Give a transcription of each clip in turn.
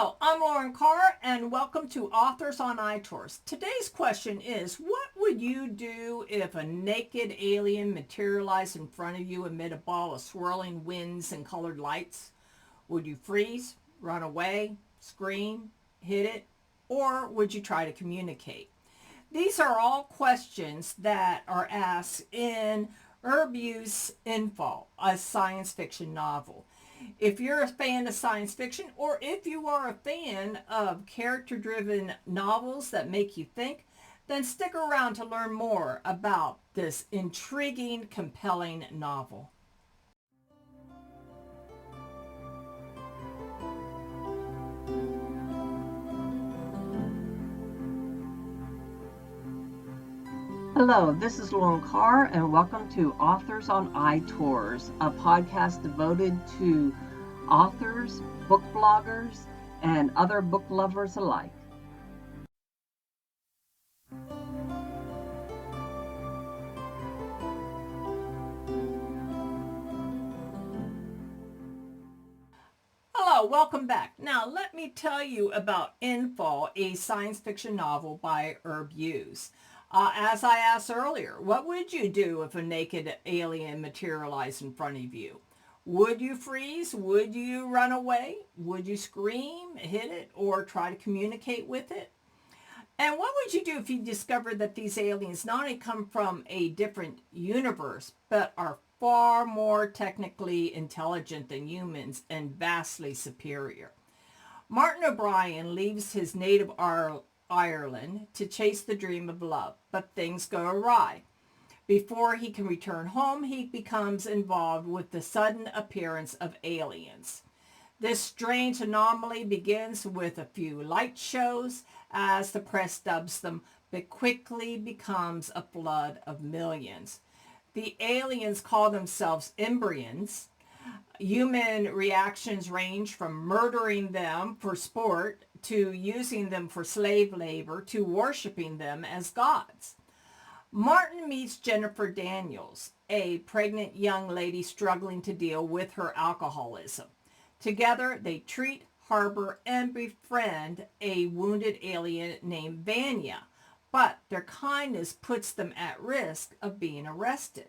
Hello, I'm Lauren Carr, and welcome to Authors on iTours. Today's question is, what would you do if a naked alien materialized in front of you amid a ball of swirling winds and colored lights? Would you freeze, run away, scream, hit it, or would you try to communicate? These are all questions that are asked in Hughes' INFALL, a science fiction novel. If you're a fan of science fiction, or if you are a fan of character-driven novels that make you think, then stick around to learn more about this intriguing, compelling novel. Hello, this is Lauren Carr, and welcome to Authors on iTours, a podcast devoted to authors, book bloggers, and other book lovers alike. Hello, welcome back. Now, let me tell you about INFALL, a science fiction novel by Hughes. As I asked earlier, what would you do if a naked alien materialized in front of you? Would you freeze? Would you run away? Would you scream, hit it, or try to communicate with it? And what would you do if you discovered that these aliens not only come from a different universe, but are far more technically intelligent than humans and vastly superior? Martin O'Brien leaves his native Ireland to chase the dream of love, but things go awry. Before he can return home, he becomes involved with the sudden appearance of aliens. This strange anomaly begins with a few light shows, as the press dubs them, but quickly becomes a flood of millions. The aliens call themselves embryons. Human reactions range from murdering them for sport to using them for slave labor to worshiping them as gods. Martin meets Jennifer Daniels, a pregnant young lady struggling to deal with her alcoholism. Together, they treat, harbor, and befriend a wounded alien named Vanya, but their kindness puts them at risk of being arrested.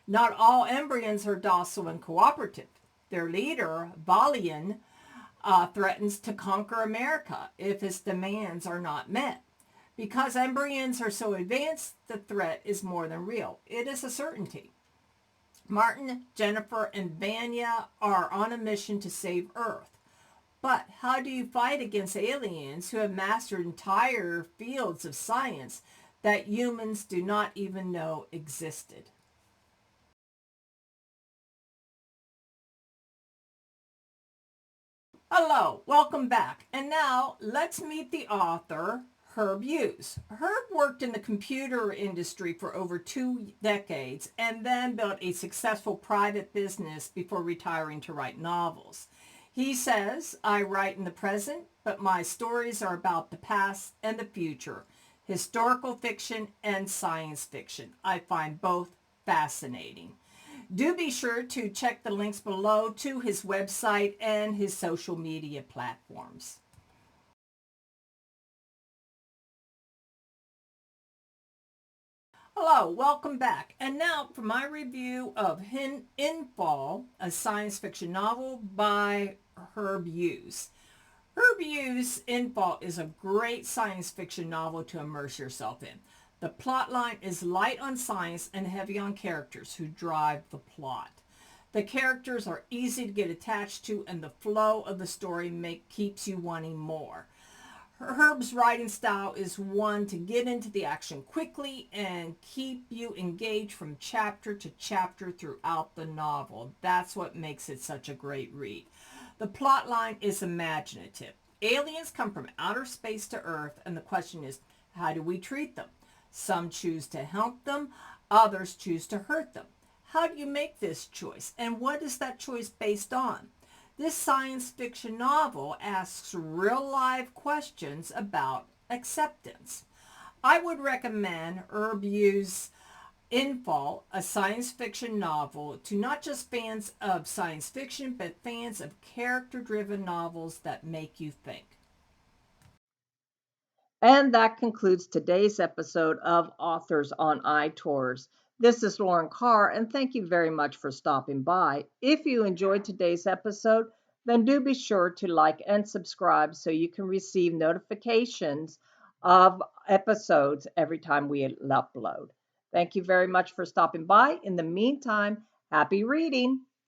Not all embryons are docile and cooperative. Their leader, Valian, threatens to conquer America if his demands are not met. Because embryons are so advanced, the threat is more than real. It is a certainty. Martin, Jennifer, and Vanya are on a mission to save Earth. But how do you fight against aliens who have mastered entire fields of science that humans do not even know existed? Hello, welcome back. And now let's meet the author, Hughes. Herb worked in the computer industry for over 2 decades and then built a successful private business before retiring to write novels. He says, I write in the present, but my stories are about the past and the future, historical fiction and science fiction. I find both fascinating. Do be sure to check the links below to his website and his social media platforms. Hello, welcome back. And now for my review of INFALL, a science fiction novel by Hughes. Hughes' INFALL is a great science fiction novel to immerse yourself in. The plotline is light on science and heavy on characters who drive the plot. The characters are easy to get attached to, and the flow of the story keeps you wanting more. Herb's writing style is one to get into the action quickly and keep you engaged from chapter to chapter throughout the novel. That's what makes it such a great read. The plotline is imaginative. Aliens come from outer space to Earth, and the question is, how do we treat them? Some choose to help them, others choose to hurt them. How do you make this choice, and what is that choice based on? This science fiction novel asks real life questions about acceptance. I would recommend Hughes' INFALL, a science fiction novel to not just fans of science fiction, but fans of character driven novels that make you think. And that concludes today's episode of Authors on iTours. This is Lauren Carr, and thank you very much for stopping by. If you enjoyed today's episode, then do be sure to like and subscribe so you can receive notifications of episodes every time we upload. Thank you very much for stopping by. In the meantime, happy reading.